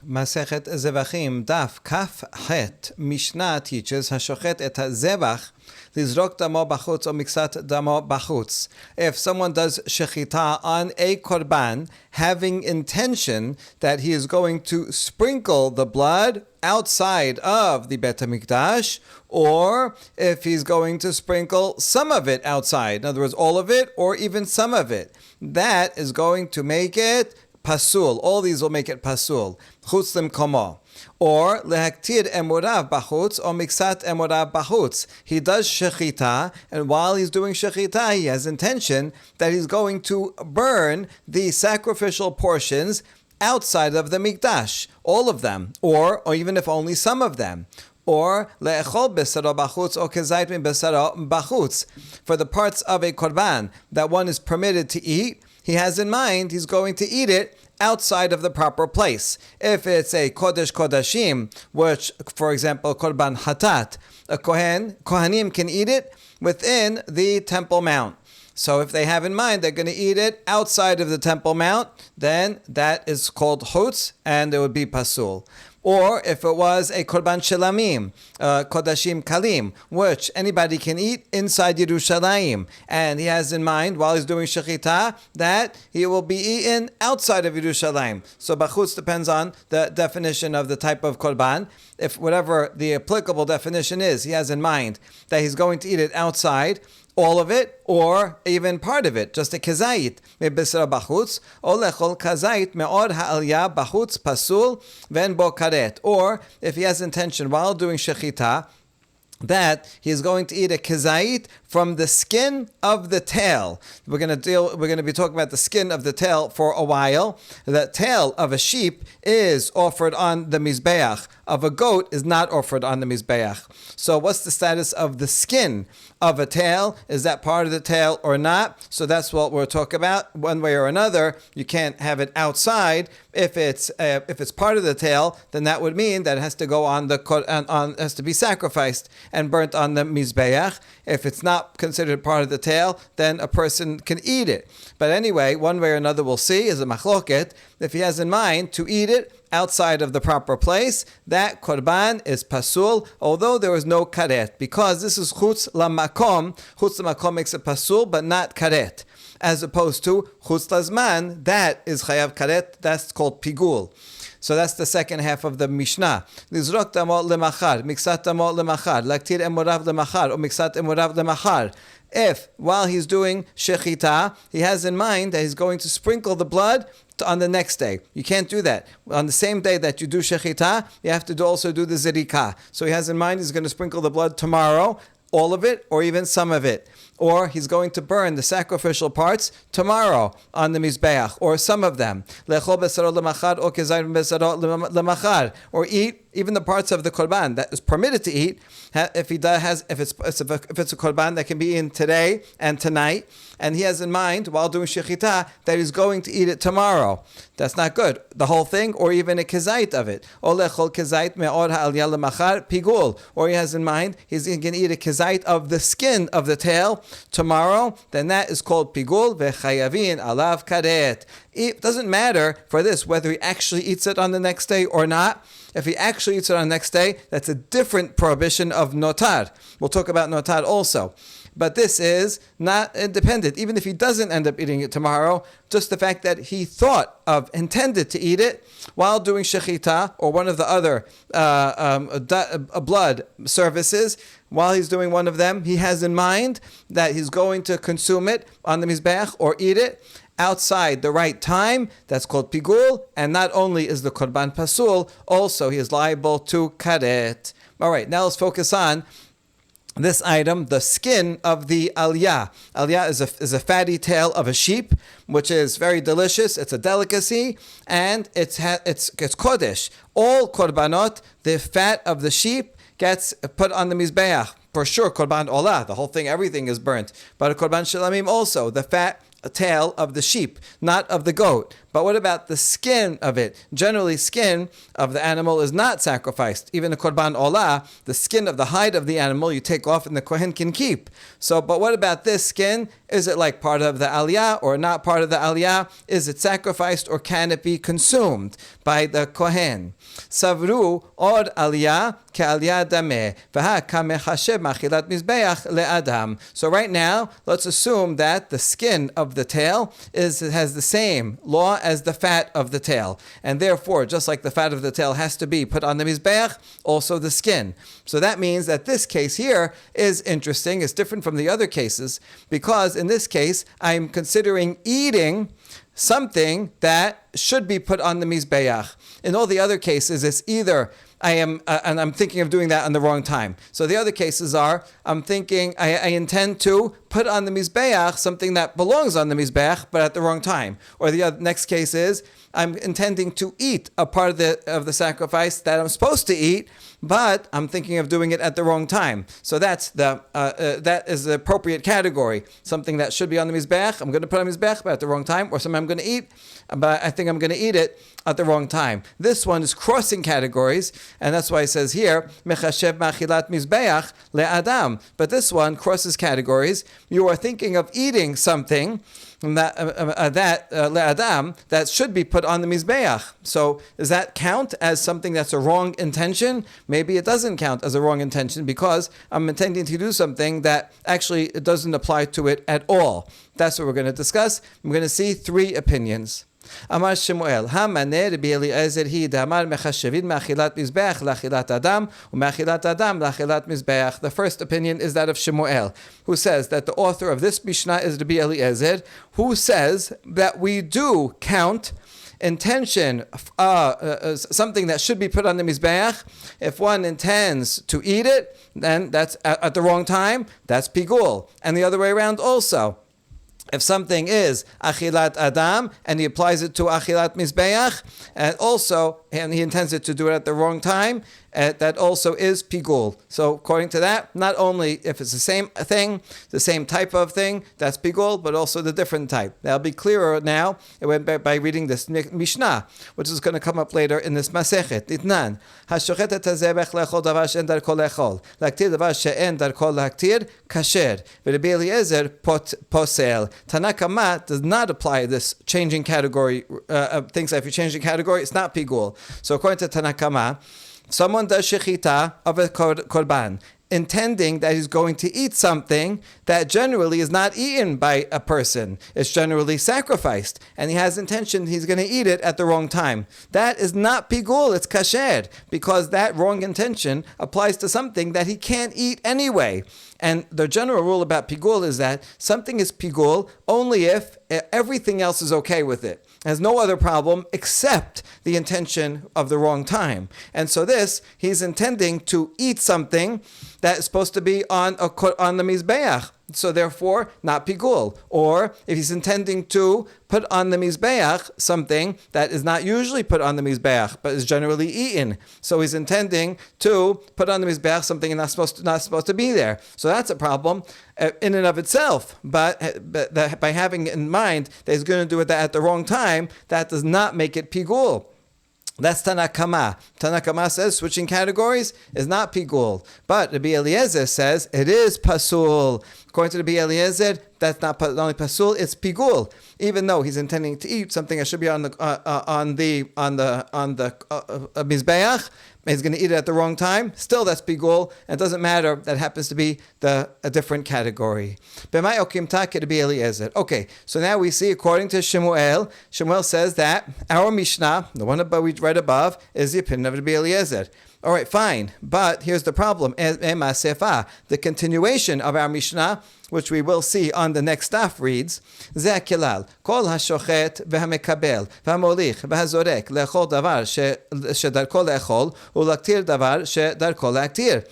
Masechet Zevaḥim, Daf Kaf Het, Mishnah teaches Hashochet et Zevach lizrok damo bachutz or miksat damo bachutz. If someone does shechita on a korban, having intention that he is going to sprinkle the blood outside of the Bet HaMikdash, or if he's going to sprinkle some of it outside, in other words, all of it, or even some of it, that is going to make it pasul. All these will make it pasul. Chutz limkomo. Or lehaktir emurav bachutz or miksat emurav bachutz. He does shechita, and while he's doing shechita, he has intention that he's going to burn the sacrificial portions outside of the mikdash, all of them, or even if only some of them. Or le'echol besaro bachutz or kezait min besaro bachutz. For the parts of a korban that one is permitted to eat, he has in mind he's going to eat it outside of the proper place. If it's a kodesh kodashim, which, for example, korban hatat, a kohanim can eat it within the temple mount. So if they have in mind they're going to eat it outside of the temple mount, then that is called chutz, and it would be pasul. Or if it was a korban shelamim, kodashim kalim, which anybody can eat inside Yerushalayim, and he has in mind while he's doing shechita that he will be eaten outside of Yerushalayim. So bachutz depends on the definition of the type of korban. If whatever the applicable definition is, he has in mind that he's going to eat it outside, all of it, or even part of it, just a kezait mebesra bachutz, or lechol kazait me'or ha'alya bachutz pasul ven bo karet. Or if he has intention while doing shechita that he is going to eat a kezait from the skin of the tail. We're going to be talking about the skin of the tail for a while. The tail of a sheep is offered on the mizbeach. Of a goat is not offered on the mizbeach. So what's the status of the skin of a tail? Is that part of the tail or not? So that's what we're talking about. One way or another, you can't have it outside. If it's part of the tail, then that would mean that it has to go on has to be sacrificed and burnt on the mizbeach. If it's not considered part of the tail, then a person can eat it. But anyway, one way or another, we'll see is a machloket. If he has in mind to eat it outside of the proper place, that korban is pasul, although there is no karet, because this is chutz lamakom. Chutz lamakom makes it pasul, but not karet, as opposed to chutz lazman, that is chayav karet, that's called pigul. So that's the second half of the Mishnah. Lizrok damo lemachar, miksat damo lemachar, laktir emurav lemachar, or miksat emurav lemachar. If, while he's doing shechita, he has in mind that he's going to sprinkle the blood on the next day. You can't do that. On the same day that you do shechita, you have to also do the zerika. So he has in mind he's going to sprinkle the blood tomorrow, all of it, or even some of it. Or he's going to burn the sacrificial parts tomorrow on the mizbeach, or some of them. Or eat even the parts of the korban that is permitted to eat. If it's a korban that can be eaten today and tonight, and he has in mind while doing shechita that he's going to eat it tomorrow, that's not good. The whole thing, or even a kezait of it. Or he has in mind he's going to eat a kezait of the skin of the tail tomorrow, then that is called pigul vechayavin alav karet. It doesn't matter for this whether he actually eats it on the next day or not. If he actually eats it on the next day, that's a different prohibition of notar. We'll talk about notar also. But this is not independent. Even if he doesn't end up eating it tomorrow, just the fact that he intended to eat it while doing shechita or one of the other blood services, while he's doing one of them, he has in mind that he's going to consume it on the mizbeach or eat it outside the right time. That's called pigul. And not only is the korban pasul, also he is liable to karet. All right, now let's focus on this item, the skin of the aliyah. Aliyah is a fatty tail of a sheep, which is very delicious. It's a delicacy, and it's kodesh. All korbanot, the fat of the sheep gets put on the mizbeach. For sure, korban olah, the whole thing, everything is burnt. But a korban shelamim also, the fat tail of the sheep, not of the goat. But what about the skin of it? Generally, skin of the animal is not sacrificed. Even the korban olah, the skin of the hide of the animal you take off and the kohen can keep. So, but what about this skin? Is it like part of the aliyah or not part of the aliyah? Is it sacrificed or can it be consumed by the kohen? Savru or aliyah ke'aliyah dameh v'ha kamechashev machilat mizbeach le'adam. So right now, let's assume that the skin of the tail has the same law as the fat of the tail, and therefore, just like the fat of the tail has to be put on the mizbeach, also the skin. So that means that this case here is interesting. It's different from the other cases because in this case, I'm considering eating something that should be put on the mizbeach. In all the other cases, it's either and I'm thinking of doing that on the wrong time. So the other cases are, I'm thinking, I intend to put on the mizbeach something that belongs on the mizbeach, but at the wrong time. Or the next case is, I'm intending to eat a part of the sacrifice that I'm supposed to eat, but I'm thinking of doing it at the wrong time. So that is the appropriate category. Something that should be on the mizbeach, I'm going to put on the mizbeach, but at the wrong time, or something I'm going to eat, but I think I'm going to eat it at the wrong time. This one is crossing categories, and that's why it says here, mechashev machilat mizbeach le'adam. But this one crosses categories. You are thinking of eating something that le'adam that should be put on the mizbeach. So does that count as something that's a wrong intention? Maybe it doesn't count as a wrong intention because I'm intending to do something that actually it doesn't apply to it at all. That's what we're going to discuss. We're going to see three opinions. Amar Shemuel, Hamaneh Rabbi Eliezer hi damar mechashavin me'achilat mizbeach lachilat adam u'me'achilat adam lachilat mizbeach. The first opinion is that of Shemuel, who says that the author of this Mishnah is Rabbi Eliezer, who says that we do count intention, something that should be put on the mizbeach. If one intends to eat it, then that's at the wrong time, that's pigul. And the other way around also. If something is achilat adam and he applies it to achilat mizbeach, and he intends it to do it at the wrong time, that also is pigul. So according to that, not only if it's the same thing, the same type of thing, that's pigul, but also the different type. That'll be clearer now by reading this Mishnah, which is going to come up later in this Masechet. Itnan, hashochet et hazebech lechol davar she'en darko lechol, laktir davar she'en darko laktir, kasher. V'Rabbi Eliezer posel. Tanakama does not apply this changing category, things that if you change the category, it's not pigul. So according to Tanakama, someone does shechita of a korban, intending that he's going to eat something that generally is not eaten by a person. It's generally sacrificed. And he has intention he's going to eat it at the wrong time. That is not pigul, it's kasher, because that wrong intention applies to something that he can't eat anyway. And the general rule about pigul is that something is pigul only if everything else is okay with it. It has no other problem except the intention of the wrong time. And so he's intending to eat something that is supposed to be on the mizbeach. So therefore, not pigul. Or if he's intending to put on the mizbeach something that is not usually put on the mizbeach, but is generally eaten. So he's intending to put on the mizbeach something not supposed to be there. So that's a problem in and of itself. But by having in mind that he's going to do it at the wrong time, that does not make it pigul. That's Tanakama. Tanakama says switching categories is not pigul. But Rabbi Eliezer says it is pasul. According to Rabbi Eliezer, that's not only pasul, it's pigul. Even though he's intending to eat something that should be on the mizbeach, he's going to eat it at the wrong time. Still, that's pigul. And it doesn't matter. That happens to be a different category. Okay, so now we see, according to Shemuel says that our Mishnah, the one we read above, is the opinion of Rabbi Eliezer. All right, fine. But here's the problem. The continuation of our Mishnah, which we will see on the next daf, reads, Zeh kilal, kol hashochet v'hamekabel, v'hamolich, v'hazorek, lechol davar shedarko lechol, ulaktir davar shedarko laktir.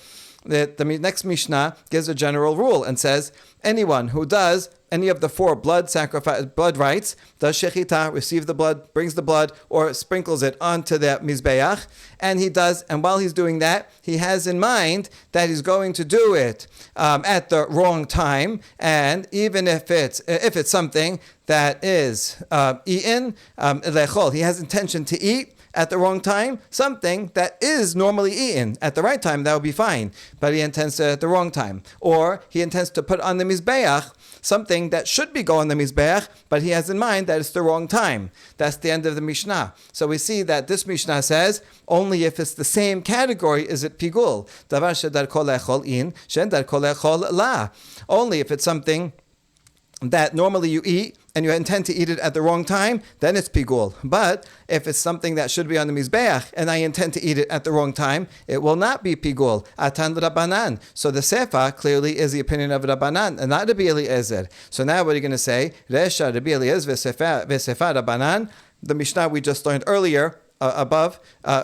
The next Mishnah gives a general rule and says, anyone who does any of the 4 blood rites, does shechita, receive the blood, brings the blood, or sprinkles it onto the mizbeach, and while he's doing that, he has in mind that he's going to do it at the wrong time, and even if it's something that is eaten, lechol, he has intention to eat at the wrong time, something that is normally eaten at the right time, that would be fine, but he intends to at the wrong time. Or he intends to put on the mizbeach something that should be going on the mizbeach, but he has in mind that it's the wrong time. That's the end of the Mishnah. So we see that this Mishnah says, only if it's the same category is it pigul. Davar shedar kol echol in, shedar kol echol la. Only if it's something that normally you eat, and you intend to eat it at the wrong time, then it's pigul. But if it's something that should be on the mizbeach, and I intend to eat it at the wrong time, it will not be pigul. Atan Rabbanan. So the sefa clearly is the opinion of Rabbanan, and not Rabbi Eliezer. So now what are you going to say? Resha Rabbi Eliezer v'sefa Rabbanan. The Mishnah we just learned earlier, above,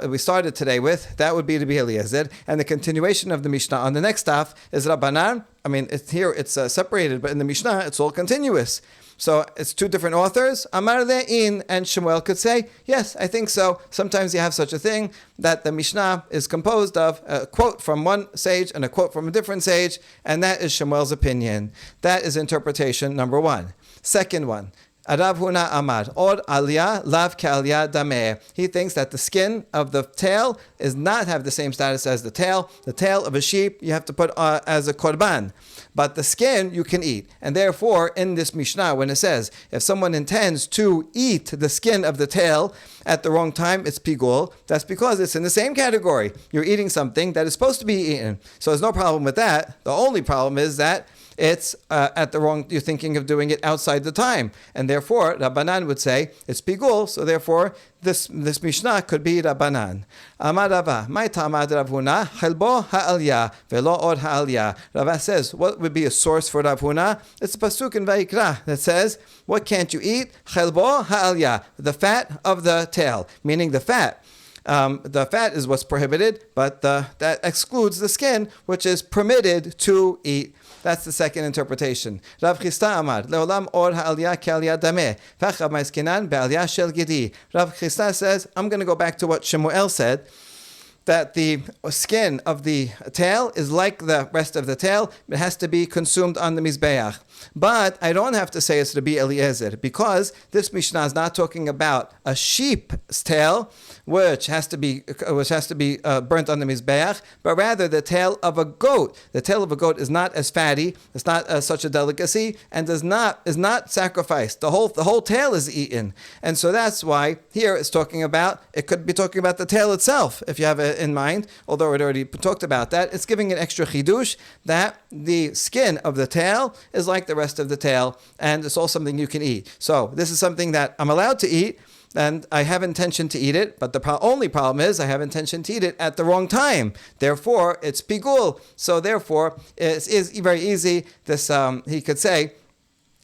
we started today with, that would be Rabbi Eliezer, and the continuation of the Mishnah on the next daf is Rabbanan. I mean, it's separated, but in the Mishnah, it's all continuous. So it's 2 different authors, Amar Le'in, and Shemuel could say, yes, I think so. Sometimes you have such a thing, that the Mishnah is composed of a quote from one sage and a quote from a different sage, and that is Shemuel's opinion. That is interpretation number 1. Second one, Rav Huna Amar, Or Aliyah Lav K'Aliyah Dameh. He thinks that the skin of the tail is not have the same status as the tail. The tail of a sheep you have to put as a korban, but the skin you can eat. And therefore, in this Mishnah, when it says if someone intends to eat the skin of the tail at the wrong time, it's pigul. That's because it's in the same category. You're eating something that is supposed to be eaten, so there's no problem with that. The only problem is that it's at the wrong, you're thinking of doing it outside the time. And therefore, Rabbanan would say, it's pigul, so therefore, this Mishnah could be Rabbanan. Amar Rava, my tamad Rav Huna, chelbo ha'aliyah, velo or ha'aliyah. Rava says, what would be a source for Rav Huna? It's a pasuk in Vayikra that says, what can't you eat? Chelbo ha'aliyah, the fat of the tail, meaning the fat. The fat is what's prohibited, but that excludes the skin, which is permitted to eat. That's the second interpretation. Rav Chisda Amar, Leolam or ha'aliyah k'aliyah dameh, v'achav ma'izkinan be'aliyah shel gidi. Rav Chisda says, I'm going to go back to what Shemuel said, that the skin of the tail is like the rest of the tail. It has to be consumed on the mizbeach. But I don't have to say it's Rabbi Eliezer, because this Mishnah is not talking about a sheep's tail, which has to be burnt on the mizbeach, but rather the tail of a goat. The tail of a goat is not as fatty, it's not such a delicacy, and is not sacrificed. The whole tail is eaten, and so that's why here it's talking about. It could be talking about the tail itself, if you have it in mind. Although it already talked about that, it's giving an extra chidush that the skin of the tail is like the rest of the tail, and it's all something you can eat. So this is something that I'm allowed to eat, and I have intention to eat it, but the only problem is I have intention to eat it at the wrong time. Therefore, it's pigul. So therefore, it is very easy. This he could say,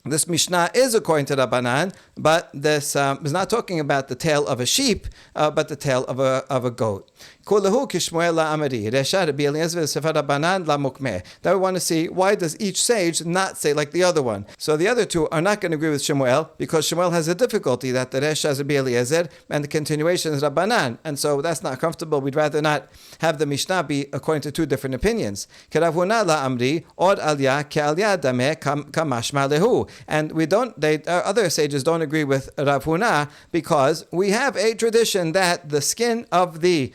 this Mishnah is according to Rabbanan, but this is not talking about the tail of a sheep, but the tail of a goat. Now we want to see, why does each sage not say like the other one? So the other two are not going to agree with Shemuel, because Shemuel has a difficulty that the Resha is Rabbi Eliezer and the continuation is Rabbanan, and so that's not comfortable. We'd rather not have the Mishnah be according to 2 different opinions. And other sages don't agree with Rav Huna, because we have a tradition that the skin of the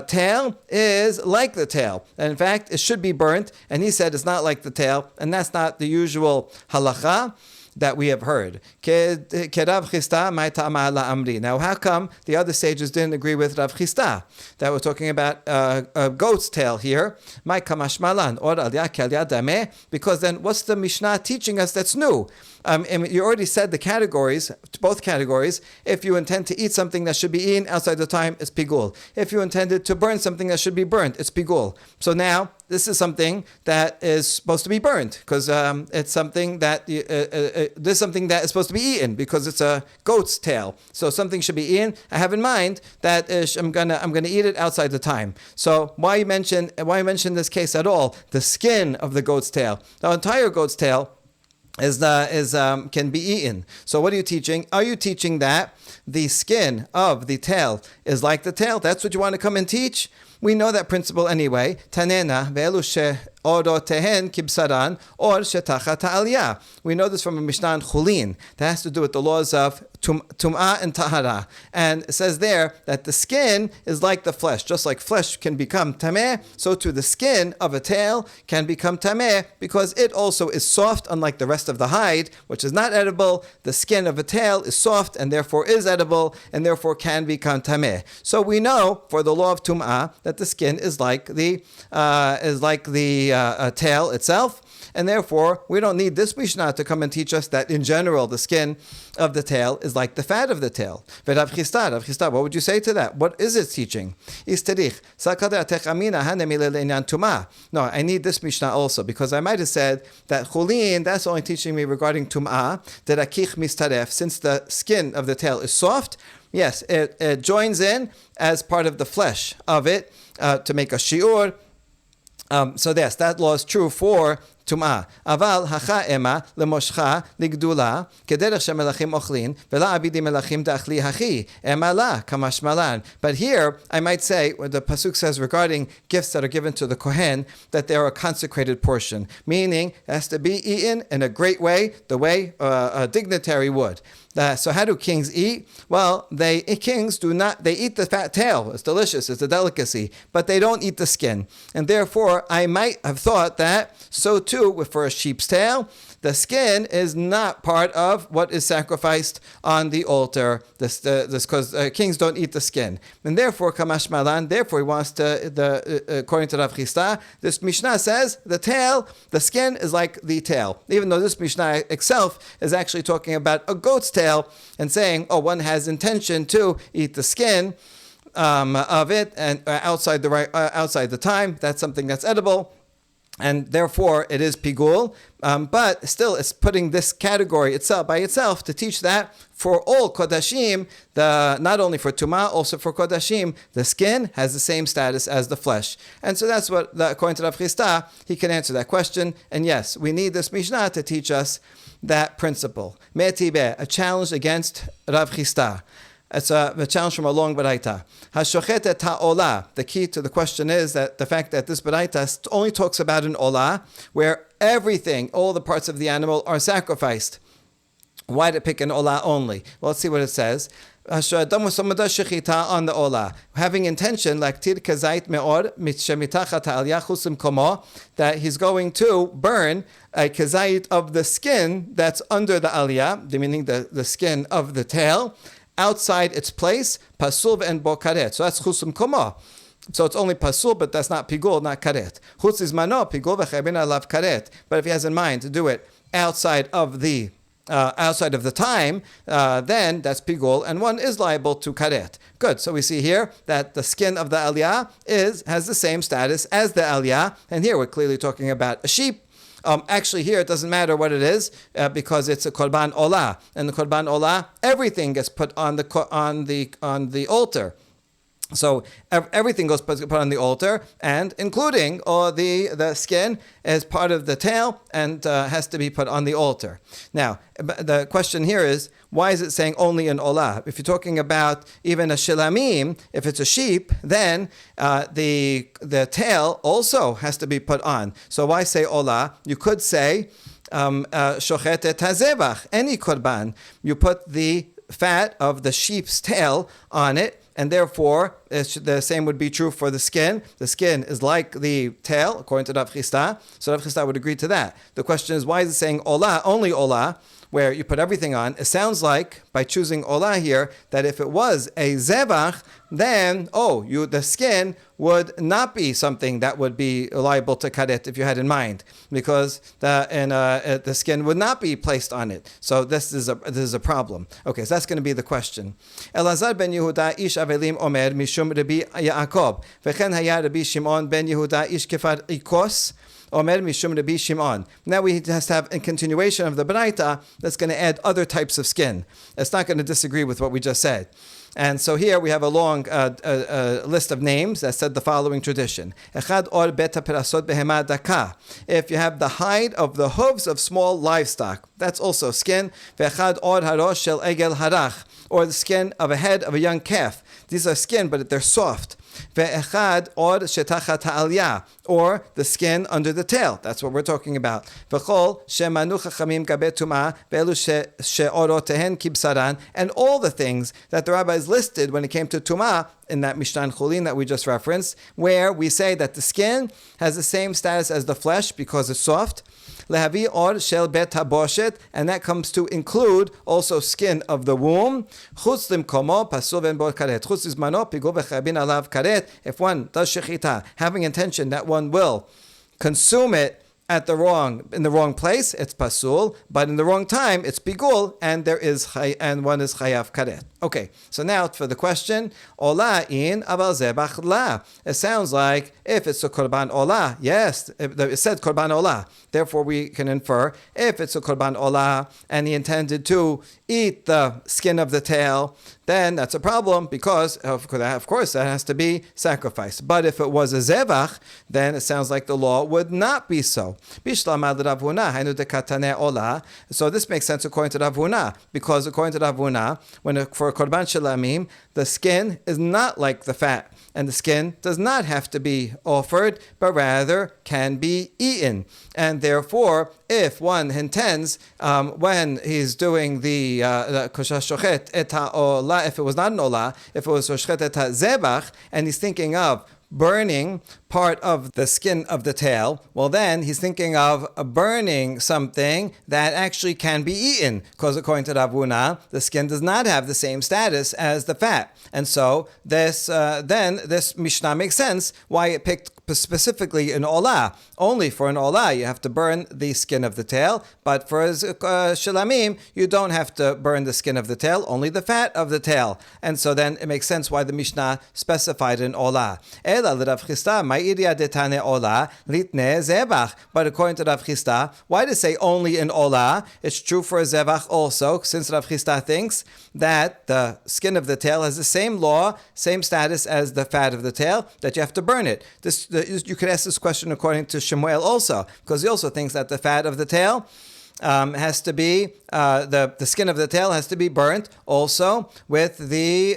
tail is like the tail. And in fact, it should be burnt. And he said it's not like the tail. And that's not the usual halacha that we have heard. Now, how come the other sages didn't agree with Rav Chisda? That we're talking about a goat's tail here. Because then what's the Mishnah teaching us that's new? And you already said the categories, both categories. If you intend to eat something that should be eaten outside the time, it's pigul. If you intended to burn something that should be burnt, it's pigul. So now, this is something that is supposed to be burnt, because it's something that this is something that is supposed to be eaten, because it's a goat's tail. So something should be eaten. I have in mind that I'm gonna eat it outside the time. So why mention this case at all? The skin of the goat's tail, the entire goat's tail can be eaten. So what are you teaching? Are you teaching that the skin of the tail is like the tail? That's what you want to come and teach? We know that principle anyway. Tanena ve'elu she'orotehen kibsaran or shetachat ha'aliyah. We know this from a Mishnah in Chulin. That has to do with the laws of tum'ah and tahara. And it says there that the skin is like the flesh. Just like flesh can become tameh, so too the skin of a tail can become tameh because it also is soft, unlike the rest of the hide, which is not edible. The skin of a tail is soft and therefore is edible and therefore can become tameh. So we know for the law of tum'ah that the skin is like the tail itself. And therefore, we don't need this Mishnah to come and teach us that in general, the skin of the tail is like the fat of the tail. Rav Chisda, what would you say to that? What is its teaching? No, I need this Mishnah also, because I might have said that Chulin, that's only teaching me regarding Tum'ah, that Akich mistaref, since the skin of the tail is soft, yes, it joins in as part of the flesh of it to make a shiur. So yes, that law is true for Tum'ah. Aval hacha ema lemoshcha ligdula kederech shemelachim ochlin vela abidi melachim da'achli hachi ema la kamashmalan. But here, I might say, what the pasuk says regarding gifts that are given to the kohen, that they are a consecrated portion, meaning it has to be eaten in a great way, the way a dignitary would. So how do kings eat? Well, kings do not, they eat the fat tail. It's delicious, it's a delicacy, but they don't eat the skin. And therefore, I might have thought that so too for a sheep's tail, the skin is not part of what is sacrificed on the altar. This because kings don't eat the skin, and therefore kamash malan. Therefore, he wants to according to Rav Chisda, this Mishnah says the skin is like the tail. Even though this Mishnah itself is actually talking about a goat's tail and saying, one has intention to eat the skin of it and outside the time. That's something that's edible. And therefore, it is pigul, but still, it's putting this category itself by itself to teach that for all kodashim, not only for tumah, also for kodashim, the skin has the same status as the flesh. And so that's what, according to Rav Chisda, he can answer that question. And yes, we need this Mishnah to teach us that principle. Me'tibeh, a challenge against Rav Chisda. It's a challenge from a long baraita. Hashochet et ha'olah. The key to the question is that the fact that this baraita only talks about an olah, where everything, all the parts of the animal are sacrificed. Why did it pick an olah only? Well, let's see what it says. On the olah, having intention, that he's going to burn a kazait of the skin that's under the aliyah, meaning the skin of the tail, outside its place, pasul and bo karet. So that's chusum komo. So it's only pasul, but that's not pigul, not karet. Chutz is mano, pigul v'chaybin alav karet. But if he has in mind to do it outside of the time, then that's pigul, and one is liable to karet. Good. So we see here that the skin of the aliyah has the same status as the aliyah, and here we're clearly talking about a sheep. Actually, here it doesn't matter what it is because it's a korban olah, and the korban olah, everything gets put on the altar. So everything goes put on the altar, and including the skin as part of the tail, and has to be put on the altar. Now, the question here is, why is it saying only an olah? If you're talking about even a shilamim, if it's a sheep, then the tail also has to be put on. So why say olah? You could say shochet et hazevach, any korban. You put the fat of the sheep's tail on it, and therefore, the same would be true for the skin. The skin is like the tail, according to Rav Chisda. So Rav Chisda would agree to that. The question is, why is it saying olah, only olah, where you put everything on? It sounds like, by choosing olah here, that if it was a zevach, then, the skin would not be something that would be liable to karet if you had in mind, because the skin would not be placed on it. So this is a problem. Okay, so that's going to be the question. Elazar ben Yehuda ish avelim omer mishum Rabbi Yaakov v'chen haya Rabbi Shimon ben Yehuda ish kefar ikos omer mishum Rabbi Shimon. Now we just have a continuation of the baraita that's going to add other types of skin. It's not going to disagree with what we just said. And so here we have a long list of names that said the following tradition. Echad or beta perasot behema daka. If you have the hide of the hooves of small livestock, that's also skin. Ve'echad or harosh shel egel harach, or the skin of a head of a young calf. These are skin, but they're soft. Ve'echad or shetachat ha'aliyah, or the skin under the tail. That's what we're talking about. V'chol shemanu chachamim gabe tumah ve'elu she'orotehen kibsaran, and all the things that the rabbis listed when it came to tumah in that Mishnah Chulin that we just referenced, where we say that the skin has the same status as the flesh because it's soft. Lehavi or shel bet haboshet, and that comes to include also skin of the womb. Chutz limkomo pasul ven bo karet. Chutz izmano pigul v'chabin alav karet. If one does shechita, having intention that one will consume it in the wrong place, it's pasul, but in the wrong time, it's pigul, and one is chayav karet. Okay, so now for the question, ola in aval zebach la. It sounds like if it's a korban ola, yes, it said korban ola. Therefore, we can infer if it's a korban ola and he intended to eat the skin of the tail, then that's a problem because, of course, that has to be sacrificed. But if it was a zevach, then it sounds like the law would not be so. So this makes sense according to Rav Huna, because according to Rav Huna, for a korban shalamim, the skin is not like the fat, and the skin does not have to be offered, but rather can be eaten. And therefore, if one intends, when he's doing the shochet et ha'olah, if it was not an olah, if it was shochet et ha'zebach, and he's thinking of burning part of the skin of the tail, well then he's thinking of burning something that actually can be eaten, because according to Rav Huna, the skin does not have the same status as the fat. And so this Mishnah makes sense why it picked specifically an olah. Only for an olah you have to burn the skin of the tail, but for shalamim you don't have to burn the skin of the tail, only the fat of the tail. And so then it makes sense why the Mishnah specified an olah. But according to Rav Chisda, why to say only an olah? It's true for a zevach also, since Rav Chisda thinks that the skin of the tail has the same law, same status as the fat of the tail, that you have to burn it. You could ask this question according to Shemuel also, because he also thinks that the fat of the tail has to be the skin of the tail has to be burnt also with the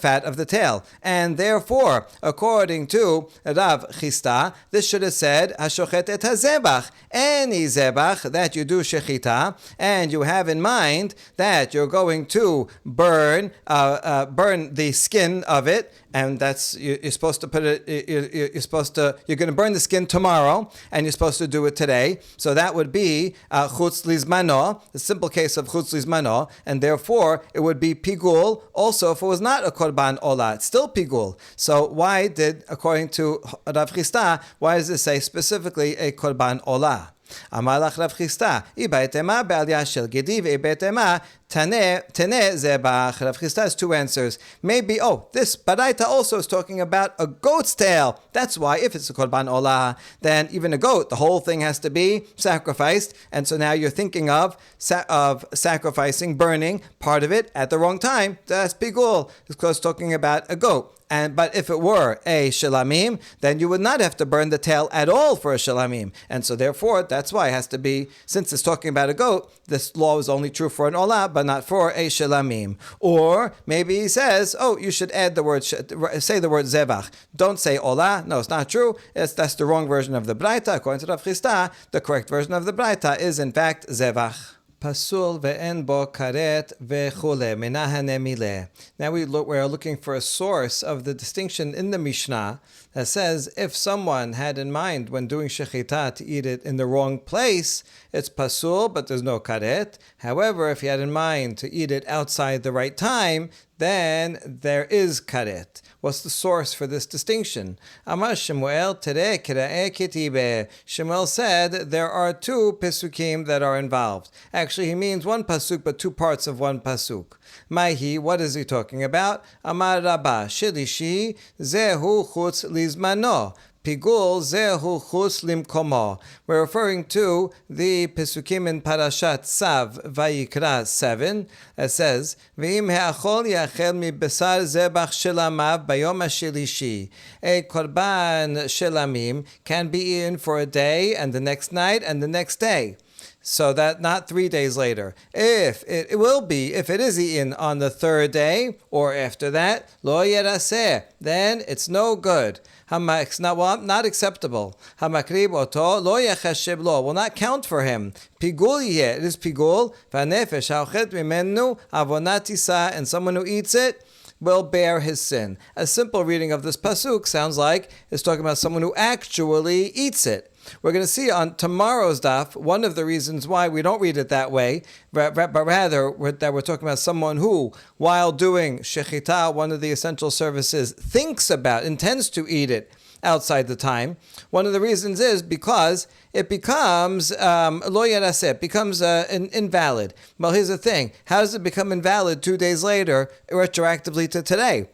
fat of the tail, and therefore, according to Rav Chisda, this should have said hashochet et hazebach, any zebach that you do shechita, and you have in mind that you're going to burn the skin of it. And that's you're supposed to put it. You're going to burn the skin tomorrow, and you're supposed to do it today. So that would be chutz lizmano, the simple case of chutz lizmano, and therefore it would be pigul. Also, if it was not a korban olah, it's still pigul. So why did, according to Rav Chisda, why does it say specifically a korban olah? Amalach Rav Chisda, ibaitema be'aliyah shel gedi ve'ibaitema tane zebach. Rav Chisda has two answers. Maybe, this baraita also is talking about a goat's tail. That's why if it's a korban olah, then even a goat, the whole thing has to be sacrificed. And so now you're thinking of sacrificing, burning part of it at the wrong time. That's pigul, because it's talking about a goat. But if it were a shalamim, then you would not have to burn the tail at all for a shalamim. And so therefore, that's why it has to be, since it's talking about a goat, this law is only true for an olah, but not for a shalamim. Or maybe he says, you should add the word, say the word zevach. Don't say olah. No, it's not true. That's the wrong version of the braita. According to Rav Chisda, the correct version of the braita is in fact zevach. Pasul ve'en bo karet ve'chule minahane mileh. Now we're looking for a source of the distinction in the Mishnah that says if someone had in mind when doing shechita to eat it in the wrong place, it's pasul, but there's no karet. However, if he had in mind to eat it outside the right time, then there is karet. What's the source for this distinction? Amar Shemuel tere kira'e kitibe. Shemuel said there are two pesukim that are involved. Actually, he means one pasuk, but two parts of one pasuk. Maihi, what is he talking about? Amar Rabba, Shilishi, Zehu chutz lizmano. Pigul zehu chus limkomo. We're referring to the Pesukim in Parashat Tzav Vayikra 7. It says, V'im he'achol yachel mi besar zebach shelamav bayom hashilishi. A korban shelamim can be eaten for a day and the next night and the next day. So that not 3 days later. If it is eaten on the third day or after that, lo yeraseh, then it's no good. Not acceptable. Hamakrib oto lo yechashev lo, will not count for him. Pigul yeh, it is pigul. V'nefesh ha'ochet mimenu avonat tisa, and someone who eats it will bear his sin. A simple reading of this pasuk sounds like it's talking about someone who actually eats it. We're going to see on tomorrow's daf one of the reasons why we don't read it that way, but rather that we're talking about someone who, while doing shechita, one of the essential services, intends to eat it outside the time. One of the reasons is because it becomes lo yaraseh, it becomes invalid. Well, here's the thing: how does it become invalid 2 days later, retroactively to today?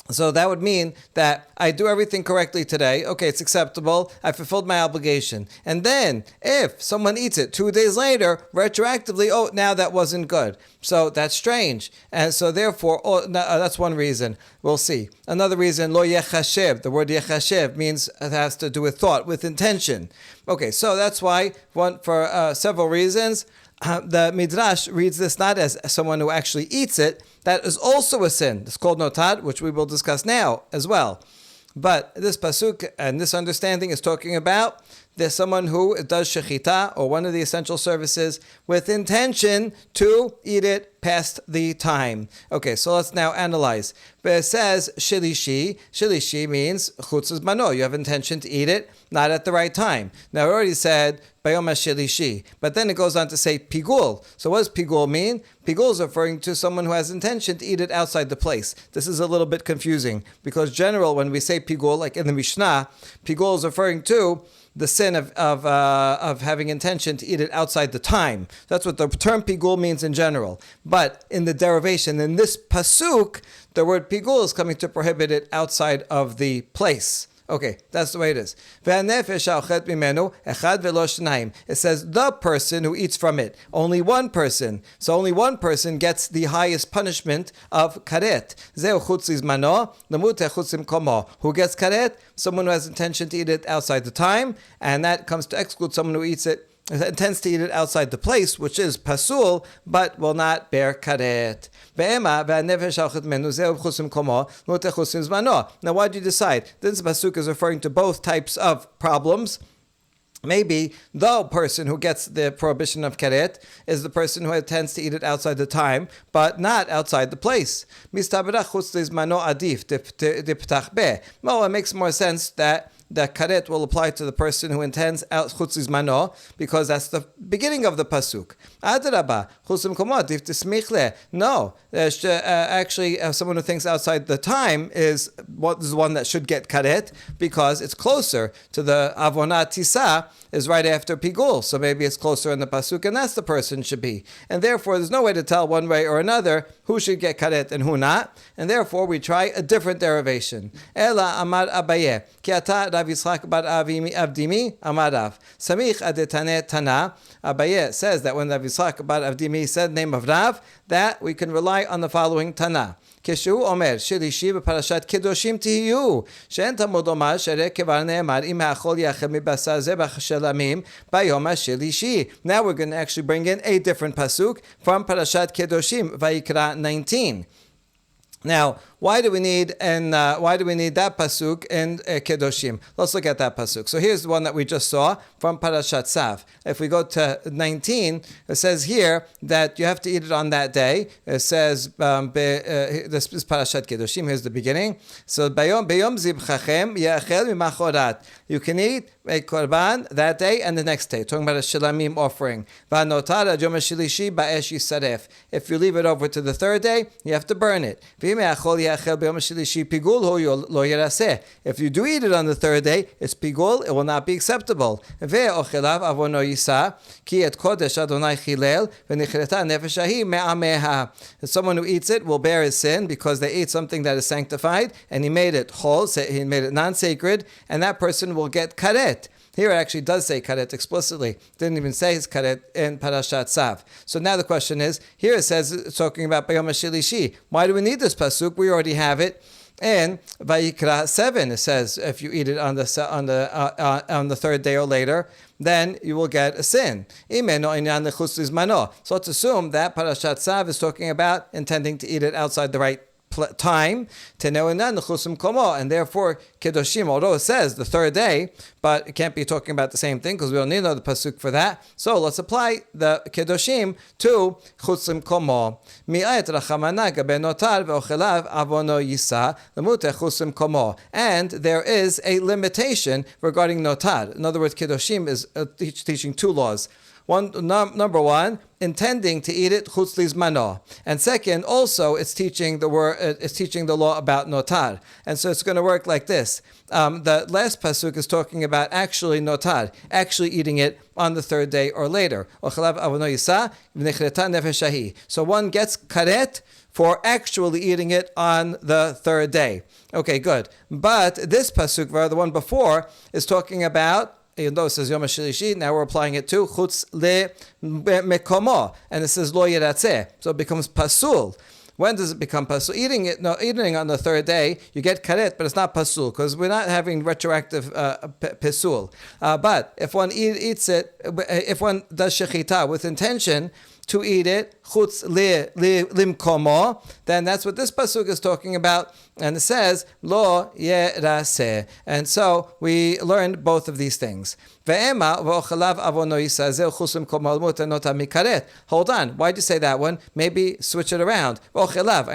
So that would mean that I do everything correctly today. Okay, it's acceptable. I fulfilled my obligation. And then if someone eats it 2 days later, retroactively, now that wasn't good. So that's strange. And so therefore, that's one reason. We'll see. Another reason, lo yechashev. The word yechashev means it has to do with thought, with intention. Okay, so that's why, for several reasons, the Midrash reads this not as someone who actually eats it. That is also a sin. It's called notad, which we will discuss now as well. But this pasuk and this understanding is talking about there's someone who does shechita, or one of the essential services, with intention to eat it past the time. Okay, so let's now analyze. But it says shilishi. Shilishi means chutz zmano. You have intention to eat it, not at the right time. Now, I already said bayom shilishi, but then it goes on to say pigul. So what does pigul mean? Pigul is referring to someone who has intention to eat it outside the place. This is a little bit confusing because when we say pigul, like in the Mishnah, pigul is referring to the sin of having intention to eat it outside the time. That's what the term pigul means in general. But in the derivation, in this pasuk, the word pigul is coming to prohibit it outside of the place. Okay, that's the way it is. It says the person who eats from it. Only one person. So only one person gets the highest punishment of karet. Who gets karet? Someone who has intention to eat it outside the time, and that comes to exclude someone who intends to eat it outside the place, which is pasul, but will not bear karet. Now, why did you decide? This pasuk is referring to both types of problems. Maybe the person who gets the prohibition of karet is the person who intends to eat it outside the time, but not outside the place. Well, it makes more sense that the karet will apply to the person who intends out chutz zmano, because that's the beginning of the pasuk. Adraba, chusim komot, if tismichle. No, actually, someone who thinks outside the time is the one that should get karet, because it's closer to the avonat tisa, is right after pigul. So maybe it's closer in the pasuk, and that's the person should be. And therefore, there's no way to tell one way or another who should get karet and who not. And therefore, we try a different derivation. Ela amar Abaye, ki ata Rav Yitzchak bar Avdimi amar Rav. Samich adetane tana. Abaye says that when Rav Yitzchak bar Avdimi said the name of Rav, that we can rely on the following tana. כשהוא אומר שלישי בפרשת קדושים תהיו, שאין תלמוד לומר שהרי כבר נאמר אם האכול יאכל מבשר זבח שלמים ביום השלישי. Now we're going to actually bring in a different pasuk from Parashat Kedoshim, Vayikra 19. Now, why do we need that pasuk in Kedoshim? Let's look at that pasuk. So here's the one that we just saw from Parashat Tzav. If we go to 19, it says here that you have to eat it on that day. It says this is Parashat Kedoshim. Here's the beginning. So bayom zibchachem yachel mimachorat. You can eat a korban that day and the next day. Talking about a shilamim offering. V'anotar ad yom hashilishi ba'esh yisaref. If you leave it over to the third day, you have to burn it. V'im ha'achol If you do eat it on the third day, it's pigul, it will not be acceptable. Someone who eats it will bear his sin because they ate something that is sanctified, and he made it chol, he made it non-sacred, and that person will get karet. Here it actually does say karet explicitly. Didn't even say his karet in Parashat Tzav. So now the question is, here it says it's talking about Bayom HaShilishi. Why do we need this pasuk? We already have it. And Vayikra 7, it says if you eat it on the third day or later, then you will get a sin. So let's assume that Parashat Tzav is talking about intending to eat it outside the right time, and therefore kedoshim, although it says the third day, but it can't be talking about the same thing because we don't need another pasuk for that. So let's apply the kedoshim to chutzim komo. And there is a limitation regarding notar. In other words, kedoshim is teaching two laws. Number one, intending to eat it chutz lizmano, and second, also it's teaching the law about notar, and so it's going to work like this. The last pasuk is talking about actually notar, actually eating it on the third day or later. So one gets karet for actually eating it on the third day. Okay, good. But this pasuk, the one before, is talking about, even though it says Yom HaShilishi, now we're applying it to chutz le mekomo, and it says lo yeratzeh, so it becomes pasul. When does it become pasul? Eating on the third day, you get karet, but it's not pasul because we're not having retroactive pasul. But if one eats it, if one does shechita with intention to eat it, chutz limkomo, then that's what this pasuk is talking about, and it says lo yeraseh. And so we learned both of these things. Hold on, why'd you say that one? Maybe switch it around. I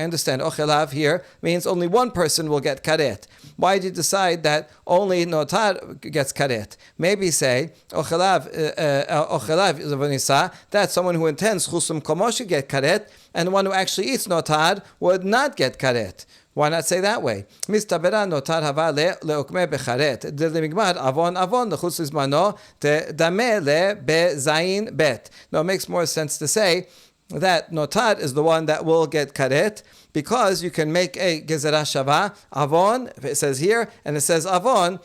understand. Ochelav here means only one person will get karet. Why did you decide that only notar gets karet? Maybe say ochelav that someone who intends chusum komo should get karet, and the one who actually eats notar would not get karet. Why not say that way? Mistabera notar hava leukme becharet. Delimigmar avon lechutz lizmano dame le bezayin bet. No, it makes more sense to say that notar is the one that will get karet, because you can make a gezerah shava avon. It says here, and it says avon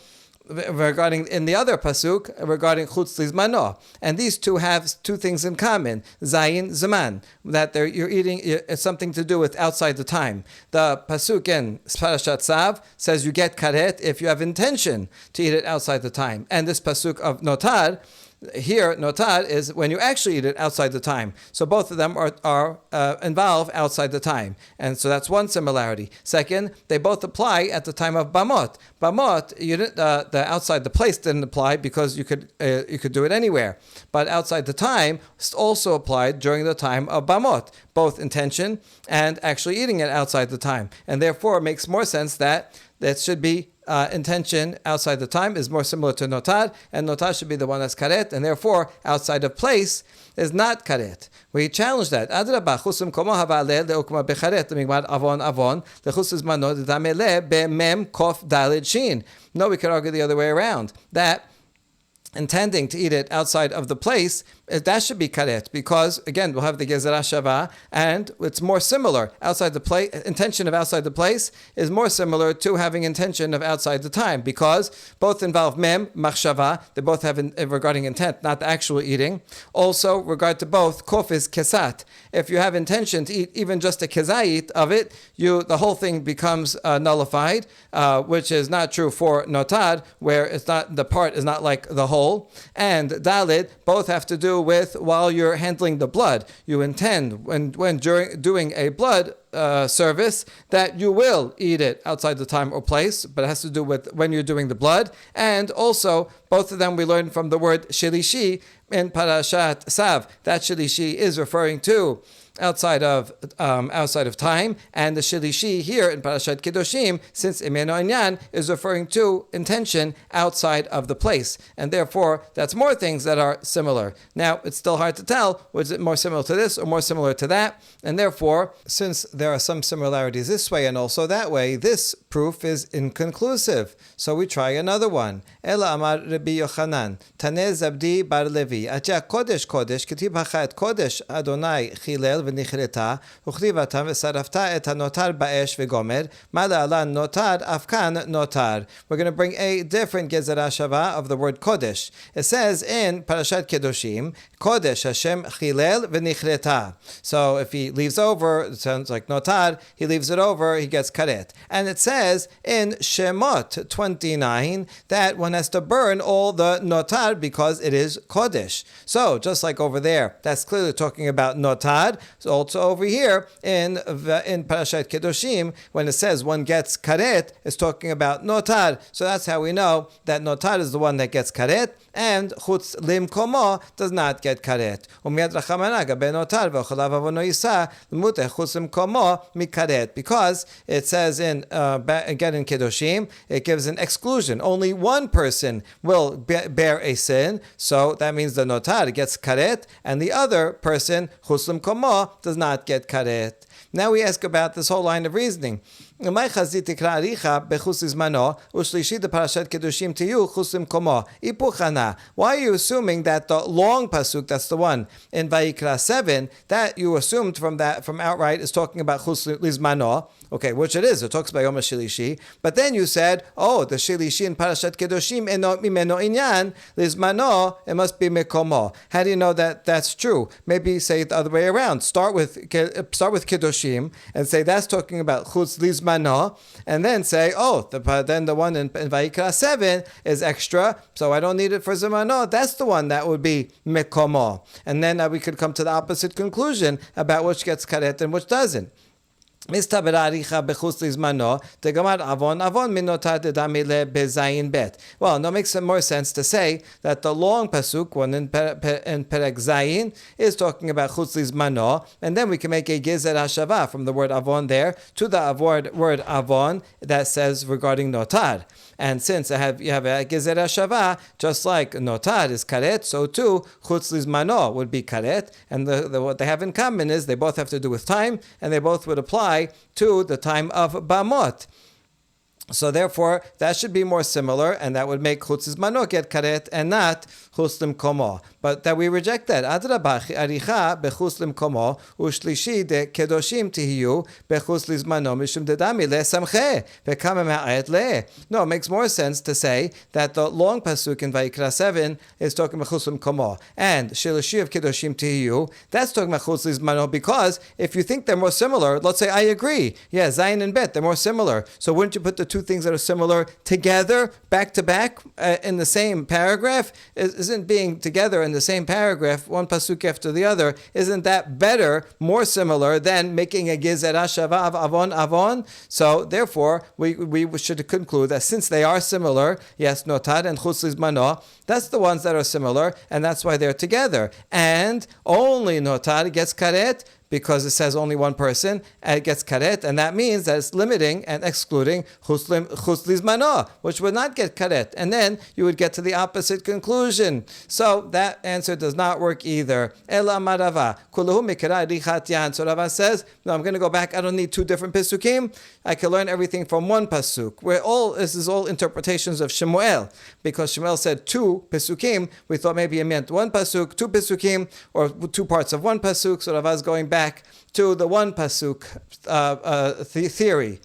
regarding in the other pasuk regarding chutz lizmano, and these two have two things in common: zayin zaman, that you're eating, it's something to do with outside the time. The pasuk in Parashat Tzav says you get karet if you have intention to eat it outside the time, and this pasuk of notar here, notar is when you actually eat it outside the time. So both of them are involved outside the time. And so that's one similarity. Second, they both apply at the time of bamot. Bamot, the outside the place didn't apply because you could do it anywhere. But outside the time also applied during the time of bamot, both intention and actually eating it outside the time. And therefore it makes more sense that should be intention outside the time is more similar to notar, and notar should be the one that's karet, and therefore outside of place is not karet. We challenge that. Adrabah chusum komo havale leukma becharet lemigmar avon lechus mano damele bemem kof dalid shin. No, we could argue the other way around, that intending to eat it outside of the place, that should be karet, because again we'll have the gezerah shava, and it's more similar. Outside the place, intention of outside the place is more similar to having intention of outside the time, because both involve mem machshava. They both have regarding intent, not the actual eating. Also, regard to both, kof is kesat. If you have intention to eat even just a kezayit of it, the whole thing becomes nullified, which is not true for notar, where it's not, the part is not like the whole. And dalit both have to do with while you're handling the blood. You intend when during doing a blood service that you will eat it outside the time or place, but it has to do with when you're doing the blood, and also Both of them we learned from the word shilishi in Parashat Sav. That shilishi is referring to outside of time, and the shilishi here in Parashat Kedoshim, since imeno inyan, is referring to intention outside of the place, and therefore that's more things that are similar. Now it's still hard to tell, was it more similar to this or more similar to that, and therefore, since there are some similarities this way and also that way, this proof is inconclusive. So we try another one. Ela amar Rabbi Yochanan, Taneh Zabdi bar Levi, Acha Kodesh Kodesh, Ketib Hachat Kodesh Adonai Chilel v'nichreta, uchtivata v'sarafta et hanotar ba'esh v'gomer, mala alan notar afkan notar. We're going to bring a different gezerah shava of the word Kodesh. It says in Parashat Kedoshim, Kodesh Hashem Chilel v'nichreta. So if he leaves over, it sounds like notar, he leaves it over, he gets karet. And it says in Shemot 29 that one has to burn all the notar because it is Kodesh. So just like over there, that's clearly talking about notar. So also over here in Parashat Kedoshim, when it says one gets karet, it's talking about notar. So that's how we know that notar is the one that gets karet, and chutz limkomo does not get karet. Because it says again in Kedoshim, it gives an exclusion. Only one person will bear a sin, so that means the notar gets karet, and the other person, chutz limkomo, does not get karet. Now we ask about this whole line of reasoning. Why are you assuming that the long pasuk, that's the one in Vayikra 7, that you assumed from outright is talking about chus lizmano? Okay, which it is. It talks about Yom HaShilishi. But then you said, the Shilishi in Parashat Kedoshim, mimeno inyan, lizmano, it must be mekomo. How do you know that that's true? Maybe say it the other way around. Start with Kedoshim and say that's talking about chutz lizmano, and then say, then the one in Vayikra 7 is extra, so I don't need it for zimano. That's the one that would be mekomo. And then we could come to the opposite conclusion about which gets karet and which doesn't. Well, it makes more sense to say that the long pasuk, one in Perek Zayin, is talking about chutz lizmano, and then we can make a gezer hashava from the word avon there to the word avon that says regarding notar. And since you have a gezer hashava, just like notar is karet, so too chutz lizmano would be karet, and what they have in common is they both have to do with time, and they both would apply to the time of Bamot. So therefore, that should be more similar, and that would make chutz lizmano get karet and not chutz limkomo. But that we reject that. Adrabah aricha bechutz limkomo ushlishi de kedoshim tihiyu bechutz lizmano mishum dedami lesamche vekama ma'ayet le. No, it makes more sense to say that the long pasuk in Vayikra 7 is talking about chutz limkomo, and shilishi of kedoshim tihiyu, that's talking about chutz lizmano, because if you think they're more similar, let's say I agree, Zayin and Bet, they're more similar. So wouldn't you put the two things that are similar together, back to back, in the same paragraph? Isn't being together in the same paragraph, one pasuk after the other, isn't that better, more similar than making a gezerah shava of avon? So therefore, we should conclude that since they are similar, yes, notar and chutz lizmano, that's the ones that are similar, and that's why they're together. And only notar gets karet, because it says only one person, and it gets karet, and that means that it's limiting and excluding chutz lizmano, which would not get karet. And then you would get to the opposite conclusion. So that answer does not work either. Ela marava, kuluhu mikra richat yan. So Rava says, no, I'm going to go back. I don't need two different pesukim. I can learn everything from one pasuk. This is all interpretations of Shemuel, because Shemuel said two pesukim. We thought maybe it meant one pasuk, two pesukim, or two parts of one pasuk. So Rava is going back to the one pasuk theory.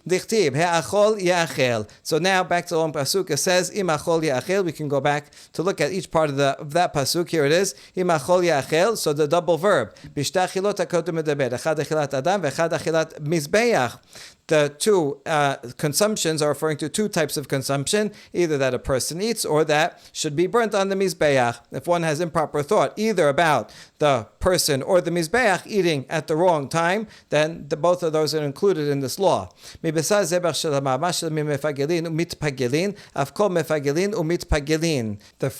Dichtiv, he'achol ya'achel. So now back to the one pasuk. It says im achol ya'achel. We can go back to look at each part of that pasuk. Here it is. Im achol ya'achel. So the double verb. Bishtachilot hakotu medaber. Echad achilat adam ve'echad achilat mizbeach. the two consumptions are referring to two types of consumption, either that a person eats or that should be burnt on the Mizbeach. If one has improper thought either about the person or the Mizbeach eating at the wrong time, then both of those are included in this law. The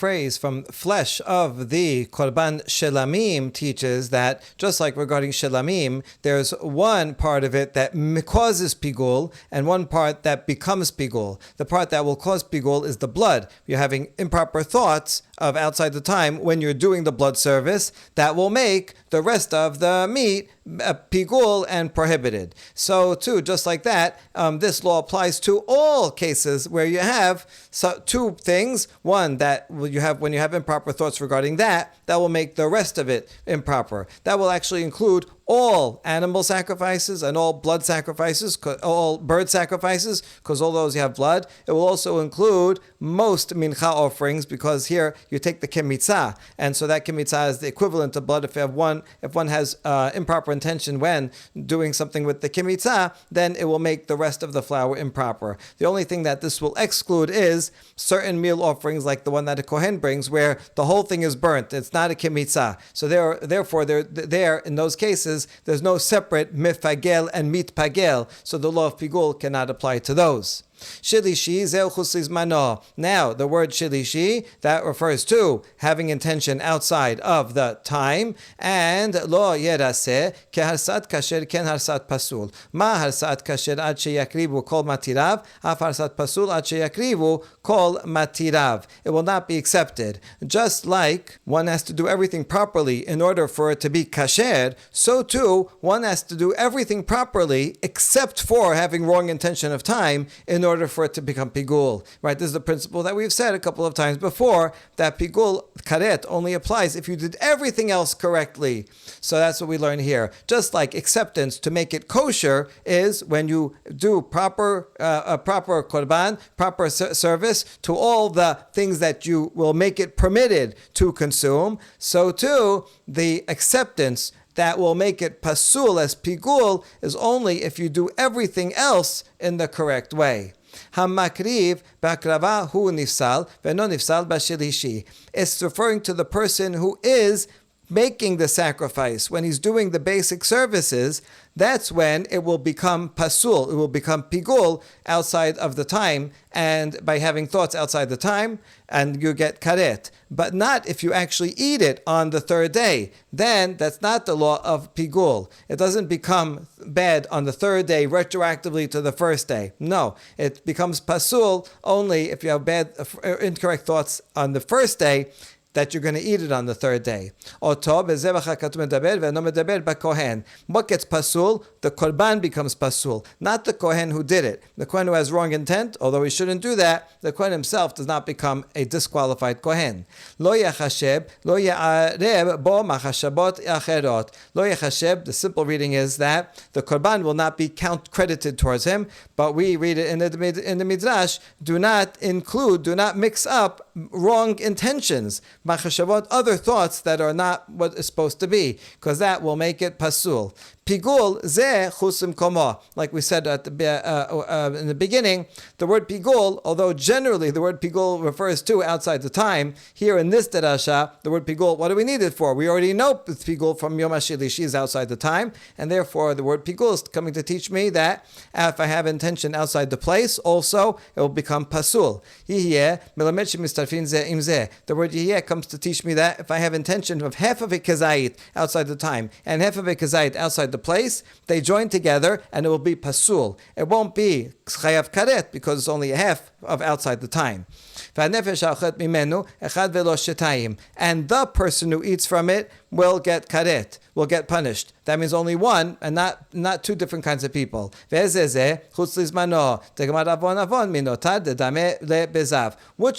phrase from flesh of the Korban Shelamim teaches that, just like regarding Shelamim, there's one part of it that causes pigul and one part that becomes pigul. The part that will cause pigul is the blood. You're having improper thoughts of outside the time when you're doing the blood service that will make the rest of the meat pigul and prohibited. So too, just like that, this law applies to all cases where you have two things. One, that you have when you have improper thoughts regarding that will make the rest of it improper. That will actually include all animal sacrifices and all blood sacrifices, all bird sacrifices, because all those you have blood. It will also include most mincha offerings, because here you take the kemitzah, and so that kemitzah is the equivalent of blood. If one has improper intention when doing something with the kemitzah, then it will make the rest of the flour improper. The only thing that this will exclude is certain meal offerings, like the one that a kohen brings, where the whole thing is burnt. It's not a kemitzah. So therefore, in those cases, there's no separate mifagel and mitpagel, so the law of pigul cannot apply to those. Shilishi zeu chusliz mano. Now, the word shilishi, that refers to having intention outside of the time, and lo yeraseh keharsat kasher ken harsat pasul. Ma harsat kasher ad sheyakrivu kol matirav, af harsat pasul ad sheyakrivu kol matirav. It will not be accepted. Just like one has to do everything properly in order for it to be kasher, so too one has to do everything properly except for having wrong intention of time in order for it to become pigul. Right? This is the principle that we've said a couple of times before, that pigul, karet, only applies if you did everything else correctly. So that's what we learn here. Just like acceptance to make it kosher is when you do proper korban, proper service to all the things that you will make it permitted to consume, so too the acceptance that will make it pasul as pigul is only if you do everything else in the correct way. Hamakriv b'akrava hu nifsal v'no nifsal b'shilishi. It's referring to the person who is making the sacrifice. When he's doing the basic services, that's when it will become pasul, it will become pigul outside of the time, and by having thoughts outside the time, and you get karet. But not if you actually eat it on the third day. Then that's not the law of pigul. It doesn't become bad on the third day retroactively to the first day. No, it becomes pasul only if you have bad, incorrect thoughts on the first day, that you're going to eat it on the third day. What gets pasul? The korban becomes pasul, not the kohen who did it. The kohen who has wrong intent, although he shouldn't do that, the kohen himself does not become a disqualified kohen. Lo yachasheb, lo ya'areb bo machashabot acherot. Lo yachasheb, the simple reading is that the korban will not be credited towards him, but we read it in the midrash, do not mix up wrong intentions. Machashavot, other thoughts that are not what is supposed to be, because that will make it pasul. Pigul ze chusim komo. Like we said at in the beginning, the word pigul, although generally the word pigul refers to outside the time, here in this derasha, the word pigul, what do we need it for? We already know pigul from Yom HaShilishi is outside the time, and therefore the word pigul is coming to teach me that if I have intention outside the place, also it will become pasul. The word yihye comes to teach me that if I have intention of half of it kazait outside the time and half of it kazait outside the place, they join together and it will be pasul. It won't be chayav karet because it's only a half of outside the time. And the person who eats from it will get karet, will get punished. That means only one and not two different kinds of people. Which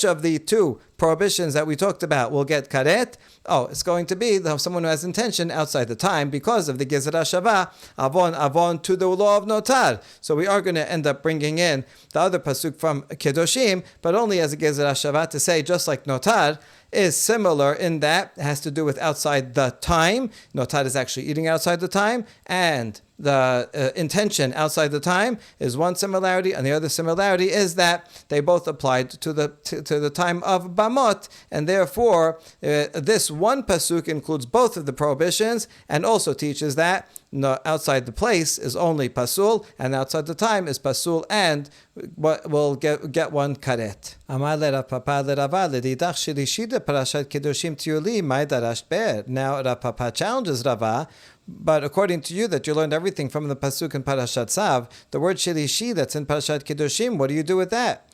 of the two prohibitions that we talked about will get karet? Oh, it's going to be someone who has intention outside the time because of the gezerah shava, avon to the law of notar. So we are going to end up bringing in the other pasuk from Kedoshim, but only as a gezerah shava to say, just like notar is similar in that it has to do with outside the time. Notar is actually eating outside the time, and the intention outside the time is one similarity, and the other similarity is that they both applied to the time of Bamot, and therefore this one pasuk includes both of the prohibitions and also teaches that outside the place is only pasul, and outside the time is pasul, and will get one karet. Now Rav Papa challenges Rava, but according to you that you learned everything from the pasuk in Parashat Tzav, the word shilishi that's in Parashat Kedoshim, what do you do with that?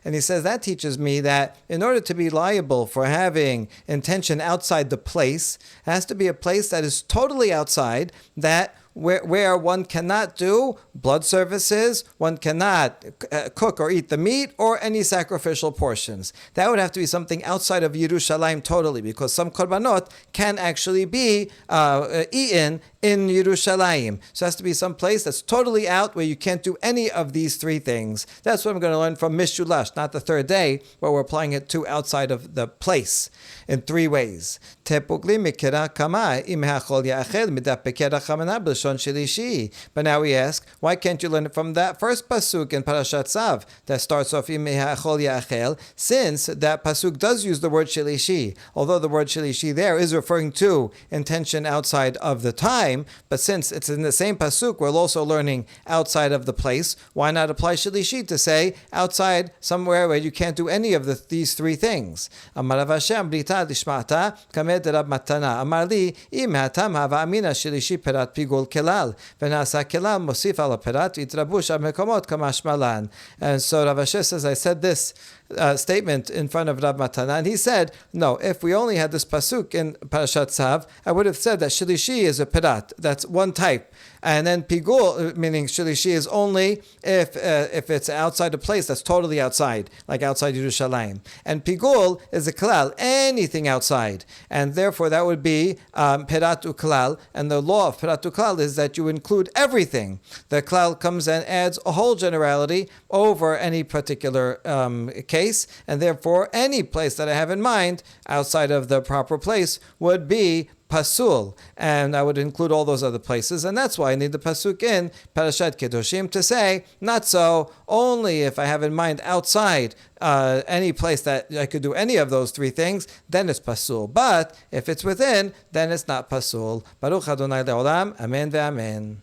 And he says that teaches me that in order to be liable for having intention outside the place, it has to be a place that is totally outside, that where one cannot do blood services, one cannot cook or eat the meat, or any sacrificial portions. That would have to be something outside of Yerushalayim totally, because some korbanot can actually be eaten in Yerushalayim. So it has to be some place that's totally out, where you can't do any of these three things. That's what I'm going to learn from Mishulash, not the third day, where we're applying it to outside of the place in three ways. But now we ask, why can't you learn it from that first pasuk in Parashat Tzav that starts off since that pasuk does use the word shilishi, although the word shilishi there is referring to intention outside of the time, but since it's in the same pasuk, we're also learning outside of the place. Why not apply shilishi to say outside somewhere where you can't do any of these three things? Amar Rav Hashem brita dishmata kamed Rab Matana Amar li im hatam hava amina shilishi perat pigul kelal v'nasa kelal mosif al perat v'yitrabush al mekomot kamash malan. And so Rav Hashem says, I said this statement in front of Rab Matana, and he said, no, if we only had this pasuk in Parashat Tzav, I would have said that shilishi is a perat, that's one type, and then pigul, meaning shilishi, is only if it's outside a place that's totally outside, like outside Yerushalayim, and pigul is a klal, anything outside, and therefore that would be perat uklal, and the law of perat uklal is that you include everything. The klal comes and adds a whole generality over any particular case, and therefore any place that I have in mind outside of the proper place would be pasul, and I would include all those other places, and that's why I need the pasuk in Parashat Kedoshim to say, not so, only if I have in mind outside any place that I could do any of those three things, then it's pasul, but if it's within, then it's not pasul. Baruch Adonai Le'olam, Amen ve'amen.